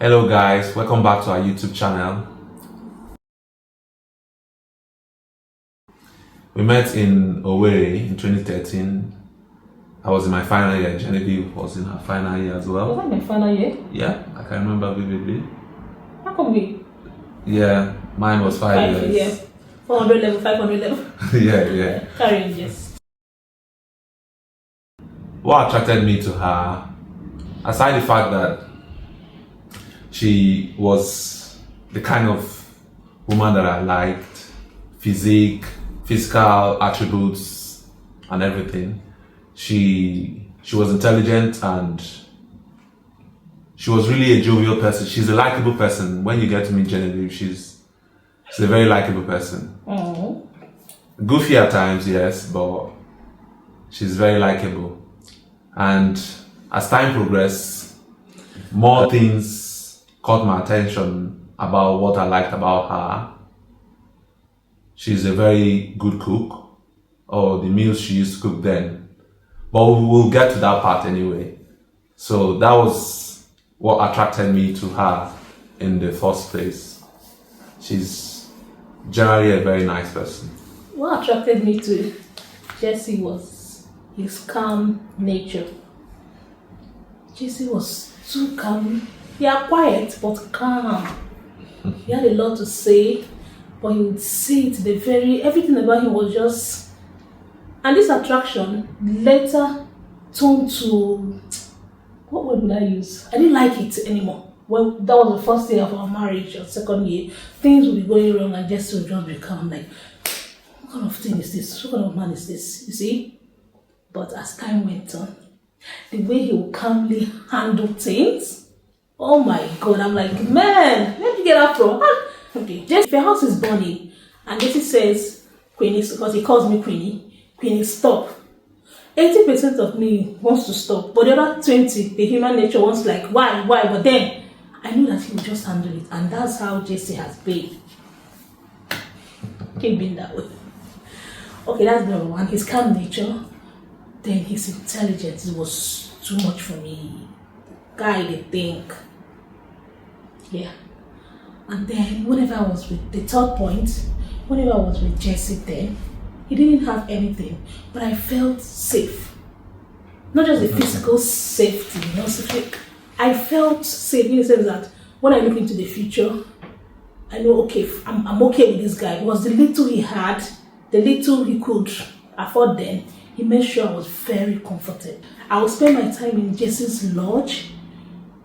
Hello guys, welcome back to our YouTube channel. We met in Owerri in 2013. I was in my final year. Genevieve was in her final year as well. Was that my final year? Yeah, I can remember vividly. How come we? Yeah, mine was 5 years. Yeah. 400 level, 500 level. yeah. Carrying just. What attracted me to her, aside the fact that she was the kind of woman that I liked, physical attributes and everything. She was intelligent and she was really a jovial person. She's a likable person. When you get to meet Genevieve, she's a very likable person. Oh. Goofy at times, yes, but she's very likable. And as time progressed, more things caught my attention about what I liked about her. She's a very good cook, or the meals she used to cook then. But we'll get to that part anyway. So that was what attracted me to her in the first place. She's generally a very nice person. What attracted me to Jesse was his calm nature. Jesse was too calm. Yeah, quiet but calm. He had a lot to say, but he would say it everything about him was just. And this attraction later turned to, what word would I use? I didn't like it anymore. Well, that was the first year of our marriage, or second year. Things would be going wrong and Jesse would just become like, what kind of thing is this? What kind of man is this? You see? But as time went on, the way he would calmly handle things, oh my God, I'm like, man, where did you get that from? Okay, Jesse, if your house is burning, and Jesse says, Queenie, because he calls me Queenie, stop. 80% of me wants to stop, but the other 20, the human nature wants like, why? But then, I knew that he would just handle it, and that's how Jesse has been. Keep being that way. Okay, that's number one. His calm nature, then his intelligence. It was too much for me. Guy, they think. Yeah. And then, whenever I was with the third point, whenever I was with Jesse then, he didn't have anything, but I felt safe. Not just the physical safety, I felt safe in the sense that when I look into the future, I know, okay, I'm okay with this guy. Because the little he had, the little he could afford then, he made sure I was very comforted. I would spend my time in Jesse's lodge.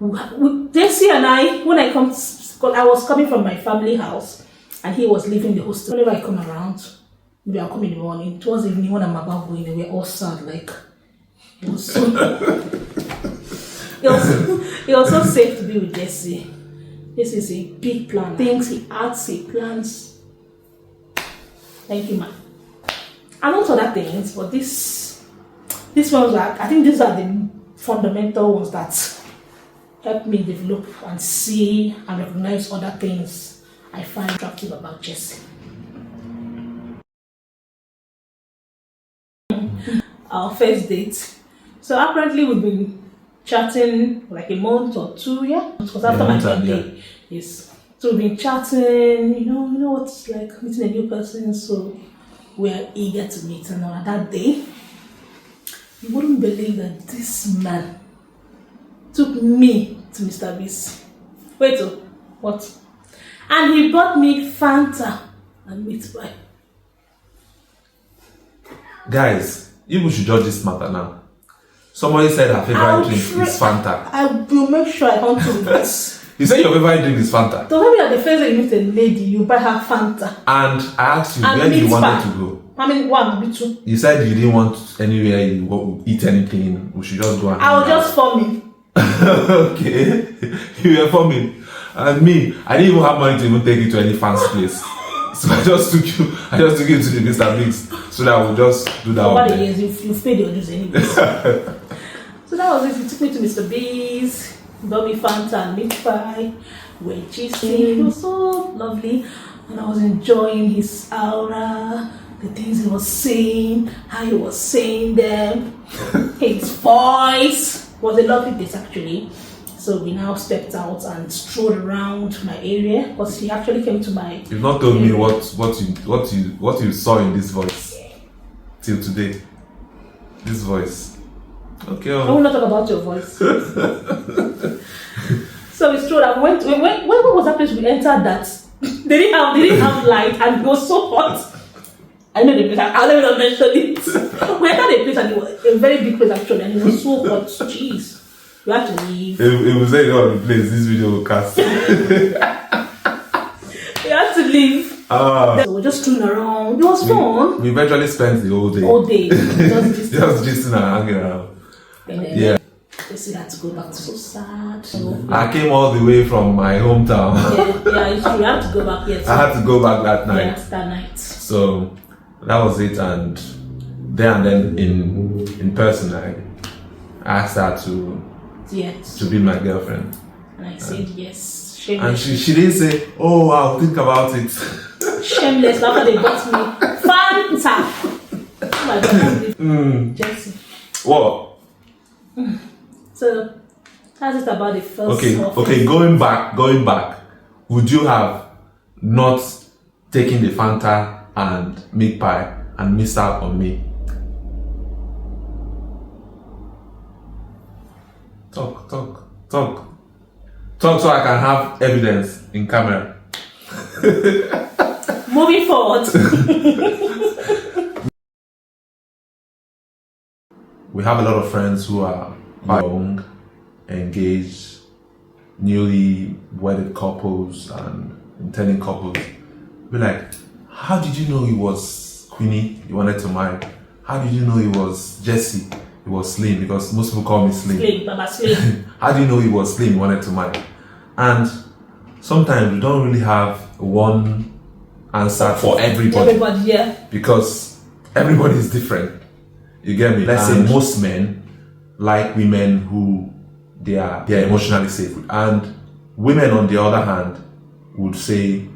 With Jesse and I was coming from my family house and he was leaving the hostel. Whenever I come around, maybe I'll come in the morning, towards the evening when I'm about going, we're all sad, like, it was so it was so safe to be with Jesse. This is a big plan. Things he adds, he plans. Thank you, man. And also other things, but this one's like, I think these are the fundamental ones that help me develop and see and recognize other things I find attractive about Jesse. Our first date. So apparently we've been chatting like a month or two, yeah? It was after my birthday. Yeah. Yes. So we've been chatting, you know what it's like meeting a new person, so we're eager to meet. And on that day, you wouldn't believe that this man took me to Mr. Beast. Wait, what? And he bought me Fanta and meat pie. Guys, you should judge this matter now. Somebody said her favorite drink is Fanta. I will make sure I hunt you this. You said your favorite drink is Fanta. Don't tell me that the first time you meet a lady, you buy her Fanta. And I asked you where you wanted to go. I mean, one, be two. You said you didn't want anywhere you go eat anything. We should just go and I was just forming. Okay. You were forming. And me, I didn't even have money to even take you to any fancy place. So I just took you to the Mr. Biggs so that I would just do that. Over the years, you've paid your dues anyway. So that was it. He took me to Mr. Biggs, bought me Fanta and meat pie. We're gisting. It was so lovely. And I was enjoying his aura, the things he was saying, how he was saying them, his voice. It was a lovely place actually. So we now stepped out and strolled around my area because he actually came to my. You've not told me what you saw in this voice till today. This voice. Okay. I will not talk about your voice. So we strolled and went. What was that place we entered? That they didn't have light and it was so hot. I know the place. I'll never mention it. We entered a place and it was a very big place actually, and it was so hot. Jeez. You have to leave. It was very hard to place this video will cast. You have to leave. So we're just strolling around. It was fun. We eventually spent the whole day. All day. Just Just and hanging around. And then Yeah. Jessie had to go back. So sad. So, I came all the way from my hometown. yeah, it's true. You have to go back here. I had to go back that night. Yes, that night. So that was it, and then in person I asked her Yes. to be my girlfriend. And I said yes. And Shameless. she didn't say, oh, I'll think about it. Shameless. After they got me. Fanta. Oh my God. Jessie. What? So that's it about the first. Okay, going back, would you have not taken the Fanta and meat pie and missed out on me? Talk so I can have evidence in camera. Moving forward. We have a lot of friends who are young, engaged, newly wedded couples and intending couples. Be like, how did you know he was Queenie you wanted to marry? How did you know he was Jesse? He was Slim, because most people call me Slim. Slim, Baba Slim. How do you know he was Slim you wanted to marry? And sometimes we don't really have one answer for everybody. Everybody, yeah. Because everybody is different. You get me? Let's say most men like women who they are emotionally safe with. And women on the other hand would say,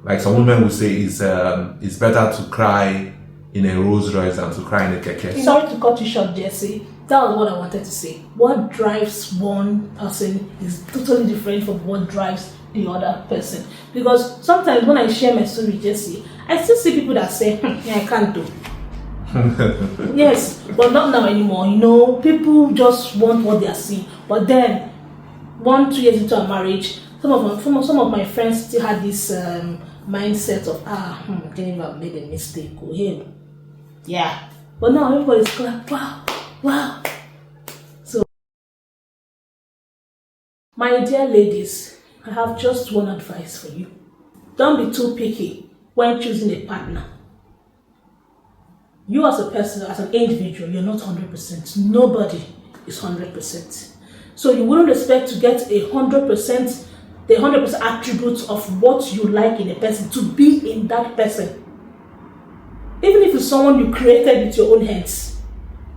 like some women would say, it's better to cry in a Rolls Royce than to cry in a keke. Sorry to cut you short, Jessie. That was what I wanted to say. What drives one person is totally different from what drives the other person. Because sometimes when I share my story with Jessie, I still see people that say, yeah, I can't do. Yes, but not now anymore. You know, people just want what they are seeing. But then, 1-2 years into a marriage, some of my friends still had this mindset of Jennifer made a mistake. Oh, him. Yeah. But now everybody's like, wow. So, my dear ladies, I have just one advice for you. Don't be too picky when choosing a partner. You as a person, as an individual, you're not 100%. Nobody is 100%. So you wouldn't expect to get the 100% attributes of what you like in a person to be in that person. Even if it's someone you created with your own hands,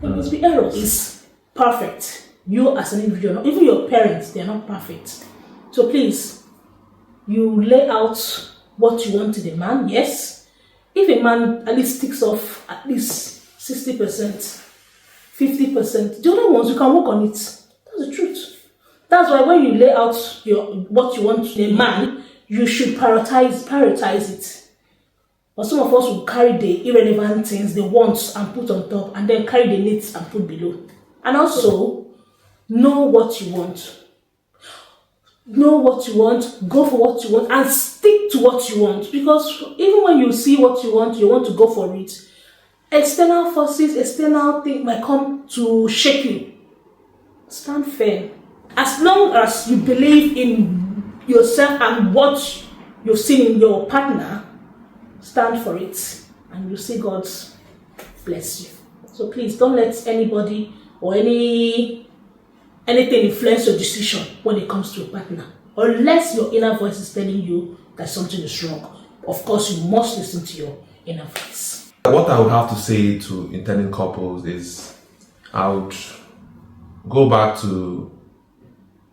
there must be errors. It's perfect. You as an individual, even your parents, they're not perfect. So please, you lay out what you want in a man, yes. If a man at least ticks off at least 60%, 50%, the other ones you can work on it. That's the truth. That's why when you lay out what you want in a man, you should prioritize it. But some of us will carry the irrelevant things, the wants, and put on top, and then carry the needs and put below. And also, know what you want. Know what you want, go for what you want, and stick to what you want. Because even when you see what you want to go for it. External forces, external things might come to shake you. Stand firm. As long as you believe in yourself and what you've seen in your partner, stand for it, and you'll see God bless you. So please don't let anybody or anything influence your decision when it comes to a partner, unless your inner voice is telling you that something is wrong. Of course, you must listen to your inner voice. What I would have to say to intending couples is, I would go back to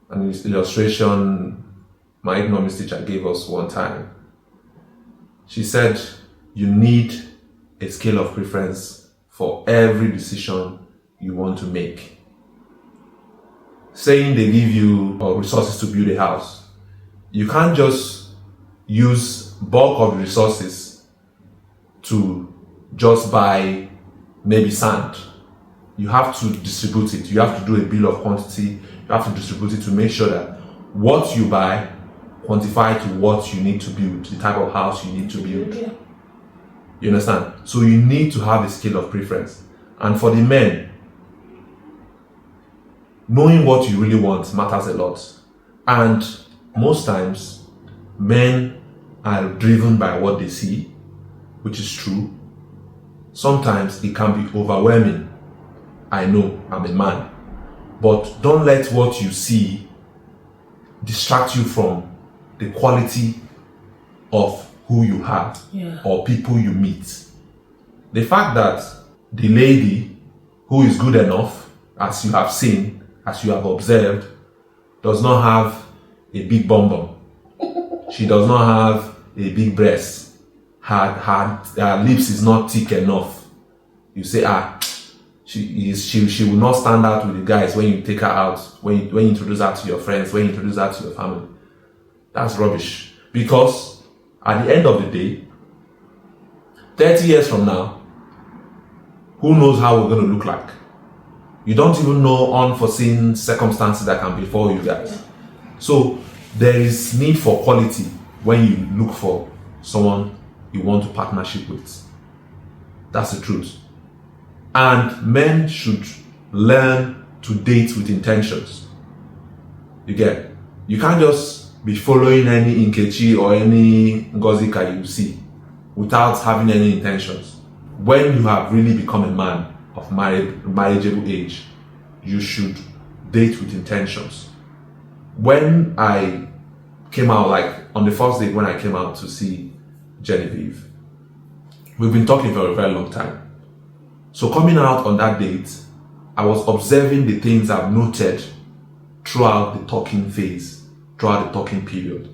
an illustration my economics teacher gave us one time. She said, you need a scale of preference for every decision you want to make. saying they give you resources to build a house, you can't just use bulk of the resources to just buy maybe sand. You have to distribute it. You have to do a bill of quantity. You have to distribute it to make sure that what you buy quantify to what you need to build, the type of house you need to build. Yeah. You understand? So you need to have a scale of preference. And for the men, knowing what you really want matters a lot. And most times, men are driven by what they see, which is true. Sometimes it can be overwhelming. I know, I'm a man. But don't let what you see distract you from the quality of who you are or people you meet. The fact that the lady who is good enough, as you have seen, as you have observed, does not have a big bum bum. She does not have a big breast. Her lips is not thick enough. You say, she will not stand out with the guys when you take her out, when you introduce her to your friends, when you introduce her to your family. That's rubbish. Because at the end of the day, 30 years from now, who knows how we're going to look like? You don't even know unforeseen circumstances that can befall you guys. So there is need for quality when you look for someone you want to partnership with. That's the truth. And men should learn to date with intentions. You get? You can't just be following any Nkechi or any Ngozika you see without having any intentions. When you have really become a man of marriageable age, you should date with intentions. When I came out, like on the first date when I came out to see Genevieve, we've been talking for a very long time. So coming out on that date, I was observing the things I've noted throughout the talking phase, throughout the talking period.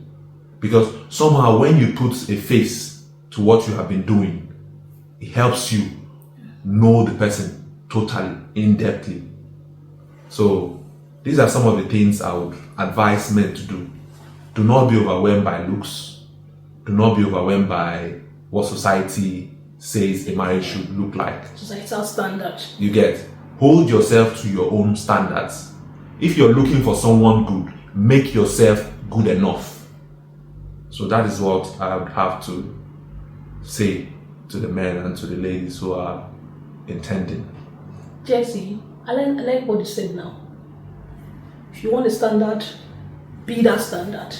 Because somehow when you put a face to what you have been doing, it helps you know the person totally, in-depthly. So these are some of the things I would advise men to do. Do not be overwhelmed by looks. Do not be overwhelmed by what society says a marriage should look like. Societal standard. You get? Hold yourself to your own standards. If you're looking for someone good, make yourself good enough. So that is what I would have to say to the men and to the ladies who are intending. Jesse, I like what you said now. If you want a standard, be that standard.